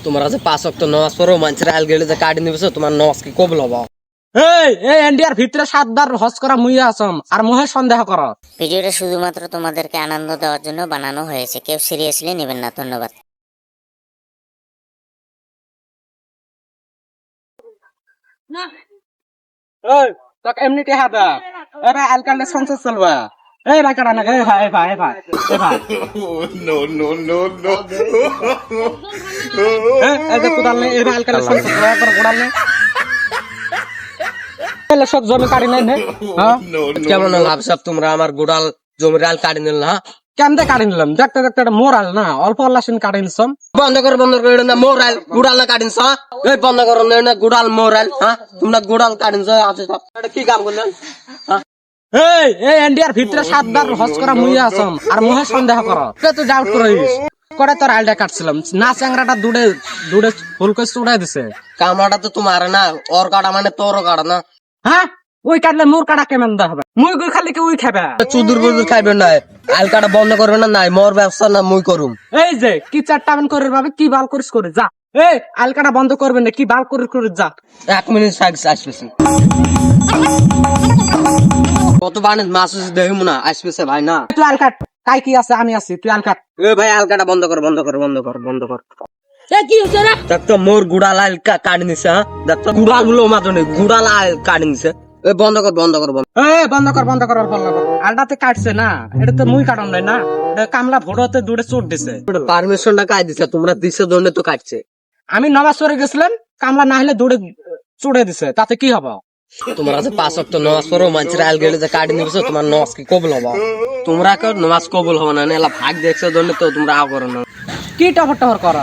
তোমরা যে 5 ওয়াক্ত নামাজ পড়ো মানুষের আল গেলে যে কাটি নিবেছো তোমার নামাজ কি কবুল হবে? এই ইন্ডিয়ার ভিতরে 7 বার হজ করা মুই আছম আর মোহে সন্দেহ কর। ভিডিওটা শুধুমাত্র তোমাদেরকে আনন্দ দেওয়ার জন্য বানানো হয়েছে, কেউ সিরিয়াসলি নেবেন না। ধন্যবাদ। এই তোকে এমনি টেহা দা এরা আলকালে সংসার চলবা। এই ভাই কাটা না, এই ভাই এই ভাই এই ভাই এই ভাই এই যে কুদাল নেই, এরা আলকালে সংসার চলবা একবার কুদাল নেই। এলে সব জমি কাটি নেই নে। হ্যাঁ কেমন লাভ সব তোমরা আমার গোড়াল জমির আল কাটি নিল না? কেমনে কাটি নিলাম? দেখতে দেখতে একটা মোরাল না, অল্প আল্লাসিন কাটি নিছম। বন্ধ করে না মোরাল গুড়াল না কাটিনছ। এই বন্ধ করো না গুড়াল মোরাল। হ্যাঁ তোমরা গুড়াল কাটিনছ আছে সব। এটা কি কাম করলেন? এই ইন্ডিয়ার ভিতরে 7 বার হজ করা মুই আছম আর মোহে সন্দেহ কর। তুই ডাউট করিস করে তোর আলটা কাটছিলাম না, চ্যাংরাটা দুড়ে দুড়ে ফুল করে চুড়াই দিছে। কামড়াটা তো তোমার না, ওর কাটা মানে তোরও কাটা না। হ্যাঁ ওই কাটলে মোর কাটা কেমন দা হবে? মুই গই খালি কি ওই খাবে? চুদুর বুদুর খাইবে না, আল কাটা বন্ধ করবে না। নাই মোর ব্যবসা না মুই করুম। এই যে কি চারটাবেন করে ভাবে কি বাল করিস করে যা। এই আলকাটা বন্ধ করবেন না, কি বাল করে করে যা। 1 মিনিট আসবেছি। কত বানে মাছ দেখুম না আসবেছে ভাই না। তুই আল কাট, কাই কি আছে আমি আছি, তুই আল কাট। এ ভাই আল কাটা বন্ধ কর বন্ধ কর বন্ধ কর বন্ধ কর। কি হচ্ছে রে? দেখ তো মোর গুড়াল আল কাটি নিছে। হ্যাঁ দেখ তো গুড়াল গুলো মাত্র গুড়াল আল কাটি নিছে। এ বন্ধ কর বন্ধ কর বন্ধ। বন্ধ কর বন্ধ কর বন্ধ কর। আলটাতে কাটছে না, এটা তো মুই কাটন নাই না, এটা কামলা ভোরতে দূরে চোট দিছে। পারমিশনটা কাই দিছে? তোমরা দিছে জন্য তো কাটছে। আমি নামাজ পড়ে গেছিলাম, কামলা না হলে দূরে চুড়ে দিছে, তাতে কি হবে? তোমরা যে 5 ওয়াক্ত নামাজ পড়ো মানুষের আল গেলে যে কাটি নিবেছো তোমার নামাজ কি কবুল হবে? তোমরা কেউ নামাজ কবুল হবে না, এলা ভাগ দেখছো জন্য তো তোমরা আও করো না। কি টহর টহর কর?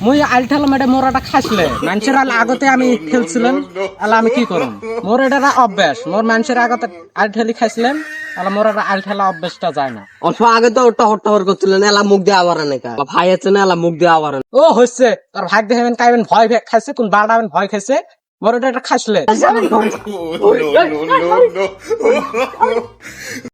মুই আল ঠেলাম, এটা মোরাটা খাইছিলে মানুষের আল আগতে আমি খেলছিলাম, আলা আমি কি করুম? মোর এটা অভ্যাস, মোর মানুষের আগতে আল ঠেলি খাইছিলাম, আলা মোর এটা আল ঠেলা অভ্যাসটা যায় না। অল্প আগে তো টহর টহর করছিলেন, এলা মুখ দিয়ে আবার না ভাই আছে না, এলা মুখ দিয়ে আবার। ও হচ্ছে তোর ভাগ দেখাবেন কাইবেন ভয় খাইছে, কোন বাড়াবেন ভয় খাইছে, মোর এটা খাইছিলে।